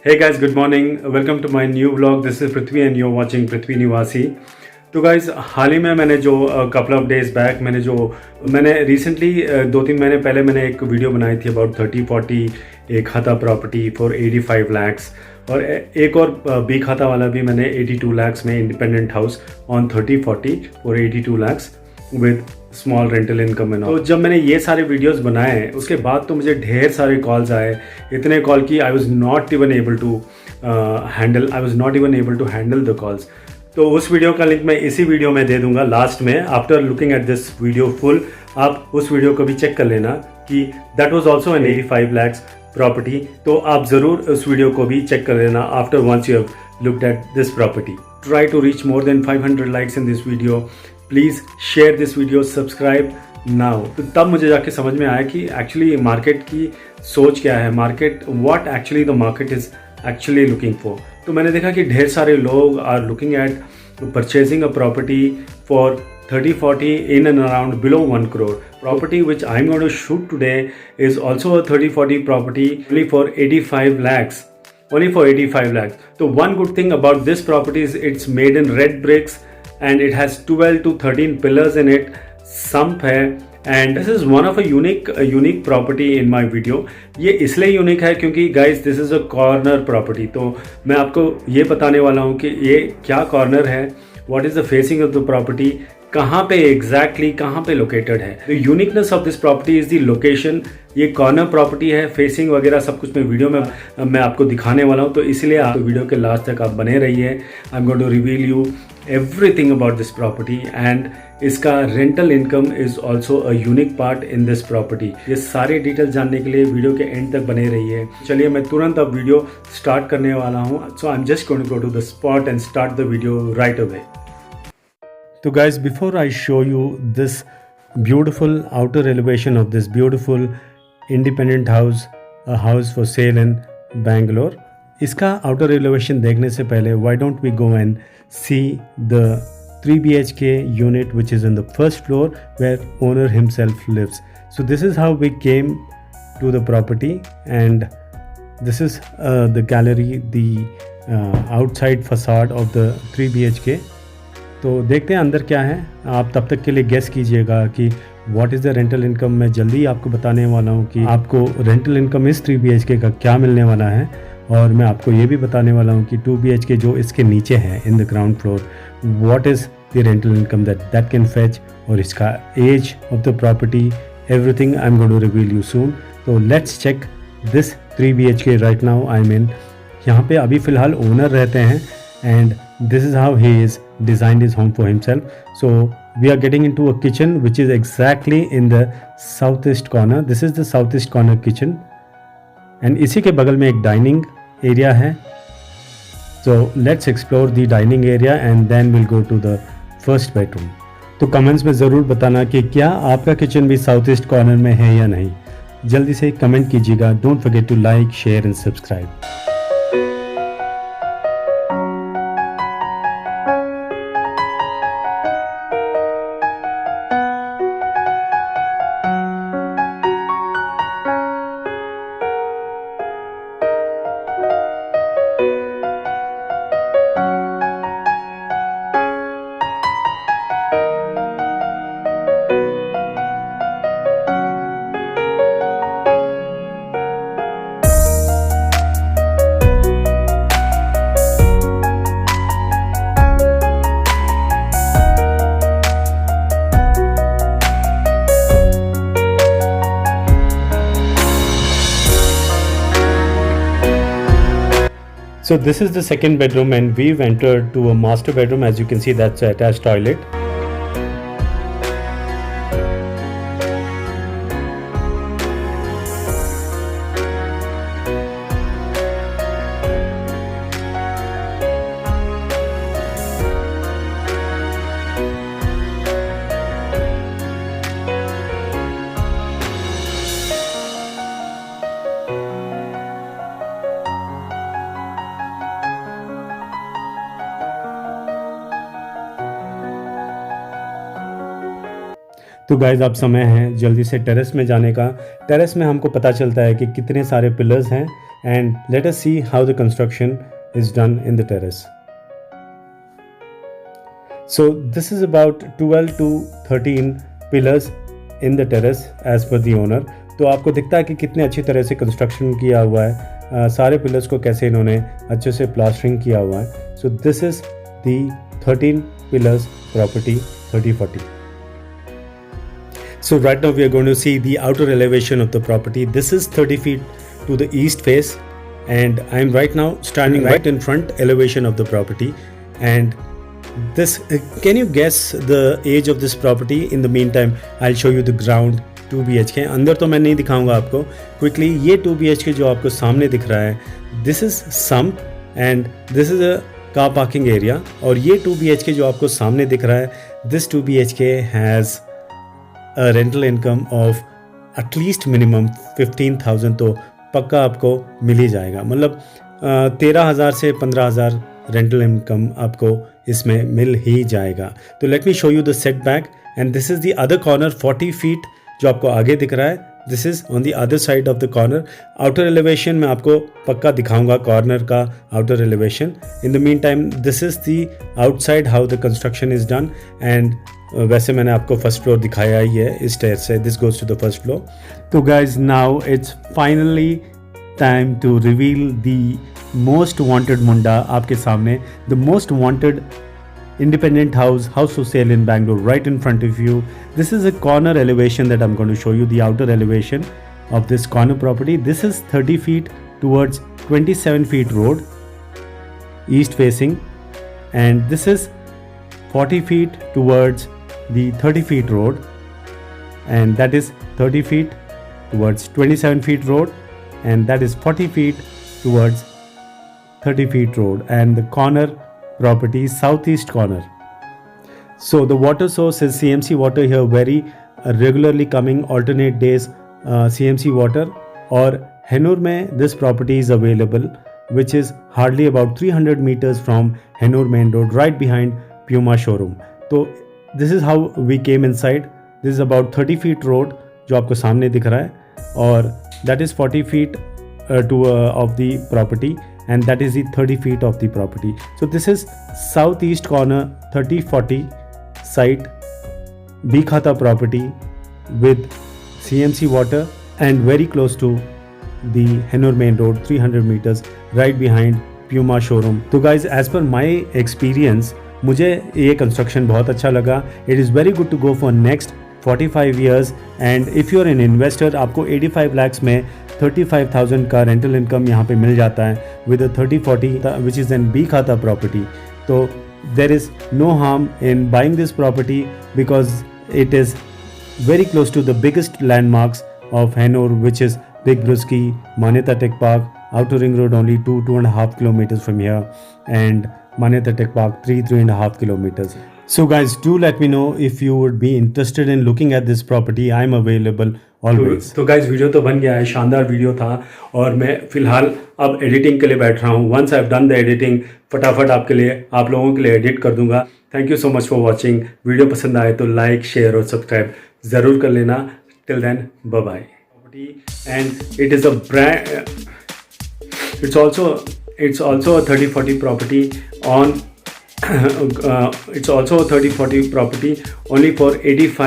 Hey guys, good morning. Welcome to my new vlog. This is Prithvi and you're watching Prithvi Nivasi. तो guys हाल ही में मैंने जो couple of days back मैंने recently 2-3 महीने पहले मैंने एक वीडियो बनाई थी अबाउट 30-40 एक खाता प्रॉपर्टी फॉर 85 लैक्स और एक और बी खाता वाला भी मैंने 82 लैक्स में independent house on 30-40 for 82 lakhs with small rental income and all. तो जब मैंने ये सारे वीडियोस बनाए उसके बाद तो मुझे ढेर सारे कॉल्स आए, इतने कॉल की I was not even able to handle the calls. तो उस वीडियो का लिंक मैं इसी वीडियो में दे दूंगा लास्ट में। After looking at this video full, आप उस वीडियो को भी चेक कर लेना कि that was also an 85 lakhs property. तो आप ज़रूर उस वीडियो को भी चेक कर लेना after once you have looked at this property. Try to reach more than 500 likes in this video. Please share this video, subscribe now. तो तब मुझे जाके समझ में आया कि एक्चुअली मार्केट की सोच क्या है, what actually the market is actually looking for. तो मैंने देखा कि ढेर सारे लोग are looking at purchasing a property for 30-40 in and around below 1 crore. Property which I'm going to shoot today is also a 30-40 property only for 85 lakhs. Only for 85 lakhs. So one good thing about this property is it's made in red bricks and it has 12 to 13 pillars in it. Sump है and this is one of a unique property in my video. ये इसलिए unique है क्योंकि guys this is a corner property. तो मैं आपको ये बताने वाला हूँ कि ये क्या कॉर्नर है, what is the facing of the property, कहाँ पे एग्जैक्टली कहाँ पे लोकेटेड है। The uniqueness of this property is the location. ये कॉर्नर प्रॉपर्टी है, फेसिंग वगैरह सब कुछ मैं वीडियो में मैं आपको दिखाने वाला हूँ। तो इसलिए आप वीडियो के लास्ट तक आप बने रहिए। I am going to reveal you everything about this property and इसका rental income is also a unique part in this property. ये सारे डिटेल्स जानने के लिए वीडियो के एंड तक बने रहिए। चलिए मैं तुरंत अब वीडियो स्टार्ट करने वाला हूँ। So I am just going to go to the spot and start the video right away. So guys, before I show you this beautiful outer elevation of this beautiful independent house, a house for sale in Bangalore, इसका outer elevation देखने से पहले why don't we go and see the 3 BHK unit which is on the first floor where owner himself lives. So this is how we came to the property and this is the gallery, the outside facade of the 3 BHK. तो देखते हैं अंदर क्या है। आप तब तक के लिए गेस कीजिएगा कि what is the rental income. मैं जल्दी आपको बताने वाला हूँ कि आपको रेंटल इनकम इस 3 BHK का क्या मिलने वाला है और मैं आपको ये भी बताने वाला हूँ कि 2 BHK जो इसके नीचे है in the ground floor, what is the rental income that can fetch और इसका age of the property, everything I am going to reveal you soon. तो let's check this 3 BHK right now. I mean यहाँ पे अभी फ़िलहाल owner रहते हैं and this is how he is designed his home for himself. So we are getting into a kitchen which is exactly in the southeast corner. This is the southeast corner kitchen and इसी के बगल में एक dining area है। So let's explore the dining area and then we'll go to the first bedroom. तो comments में ज़रूर बताना कि क्या आपका किचन भी साउथ ईस्ट कॉर्नर में है या नहीं। जल्दी से कमेंट कीजिएगा। Don't forget to like, share and subscribe. So this is the second bedroom and we've entered to a master bedroom. As you can see, that's an attached toilet. तो guys अब समय है जल्दी से टेरेस में जाने का। टेरेस में हमको पता चलता है कि कितने सारे पिलर्स हैं and let us see how the construction is done in the terrace. So this is about 12 to 13 pillars in the terrace as per the owner. तो आपको दिखता है कि कितने अच्छी तरह से कंस्ट्रक्शन किया हुआ है, सारे पिलर्स को कैसे इन्होंने अच्छे से प्लास्टरिंग किया हुआ है. So this is the 13 pillars property 3040. So right now we are going to see the outer elevation of the property. This is 30 feet to the east face, and I am right now standing right in front elevation of the property. And this, can you guess the age of this property? In the meantime, I'll show you the ground 2 BHK. अंदर तो मैं नहीं दिखाऊंगा आपको. Quickly, ये 2 BHK जो आपको सामने दिख रहा है, this is sump and this is a car parking area. और ये 2 BHK जो आपको सामने दिख रहा है, this 2 BHK has a rental income of at least minimum 15,000. तो पक्का आपको मिल ही जाएगा. मतलब 13,000 से 15,000 रेंटल इनकम आपको इसमें मिल ही जाएगा. तो let me show you the set back, and this is the other corner 40 feet जो आपको आगे दिख रहा है. This is on the other side of the corner. Outer elevation में आपको पक्का दिखाऊंगा कॉर्नर का outer elevation. In the mean time this is the outside how the construction is done. And वैसे मैंने आपको फर्स्ट फ्लोर दिखाया ही है इस स्टेयर से. This goes to the first floor. तो guys now it's finally time to reveal the most wanted मुंडा आपके सामने. The most wanted independent house for sale in Bangalore, right in front of you. This is a corner elevation that I'm going to show you, the outer elevation of this corner property. This is 30 feet towards 27 feet road, east facing, and this is 40 feet towards the 30 feet road, and that is 30 feet towards 27 feet road, and that is 40 feet towards 30 feet road, and the corner property southeast corner. So the water source is CMC water here, very regularly coming alternate days CMC water. और Hennur में this property is available, which is hardly about 300 meters from Hennur main road, right behind Puma showroom. तो this is how we came inside. This is about 30 feet road जो आपको सामने दिख रहा है, और that is 40 feet of the property, and that is the 30 feet of the property. So this is southeast corner 3040 site, Bikhata property with CMC water and very close to the Hennur main road, 300 meters right behind Puma showroom. तो guys, as per my experience, मुझे ये construction बहुत अच्छा लगा. It is very good to go for next 45 years, and if you are an investor, आपको 85 lakhs में 35,000 का rental income यहाँ पे मिल जाता है with 3040 which is an Bikhata property. तो there is no harm in buying this property because it is very close to the biggest landmarks of Hennur, which is Big Bruski, Manyata Tech Park, Outer Ring Road only 2.5 kilometers from here, and Manyata Tech Park 3.5 kilometers. So guys, do let me know if you would be interested in looking at this property. I'm available always. तो guys, video तो बन गया है, शानदार video था, और मैं फिलहाल अब एडिटिंग के लिए बैठ रहा हूँ. Once I have done the editing, फटाफट आपके लिए, आप लोगों के लिए एडिट कर दूंगा. Thank you so much for watching. Video पसंद आए तो लाइक, शेयर और सब्सक्राइब ज़रूर कर लेना. Till then, bye bye. And it is a brand, it's also a 3040 property on it's also a 3040 property only for 85